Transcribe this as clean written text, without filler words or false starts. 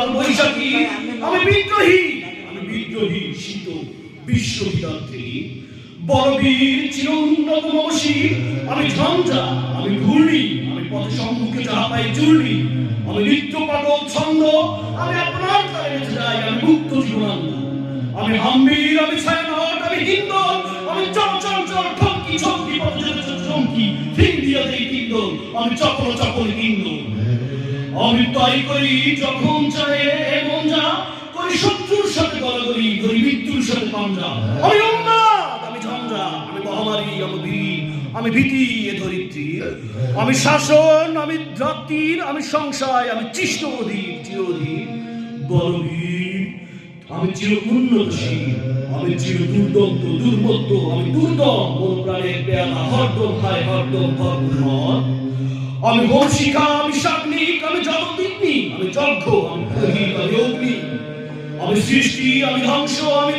কাল বৈশাখী, আমি বিদ্রোহী, আমি বিদ্রোহী শীত বিশ্ববিদ্যার্থী, বলবীর চির উন্নত মমশীর, আমি ঝঞ্ঝা, আমি ঘূর্ণি, আমি পথে সম্মুখে যাহা পাই চূর্ণি, আমি নিত্য পাগল ছন্দ, আমি আপনার তালে বেঁচে যাই, আমি মুক্ত জীবনানন্দ, আমি হাম্বির, আমি ছায়ানট, আমি হিন্দল, আমি চল চল চল ঠমকি ছমকি পথে চমকি হিন্দিয়া দেই কিন্দল, আমি চপল চপল কিন্দল। আমি তাই করি যখন চাই এমন যা করি, শত্রুর সাথে গলাগলি করি, মৃত্যুর সাথে পাঞ্জা। আমি উন্মাদ, আমি ঝঞ্ঝা, আমি মহামারী, আমি বীর, আমি ভীতি এ ধরিত্রী, আমি শাসন, আমি জাতির, আমি সংশয়, আমি চিষ্ট অধীর চিরধীর বলবীর, আমি চির উন্নতশীল, আমি চির দুর্দন্ত দুর্মত্ত, আমি দুর্দম মন প্রাণের পেয়ালা হরদম খায় হরদম ভরপুর। আমি বংশিকা, আমি সাগ্নিক, আমি জগদিগ্নি, আমি যজ্ঞ, আমি প্রহীত, আমি অগ্নি, আমি সৃষ্টি, আমি ধ্বংস, আমি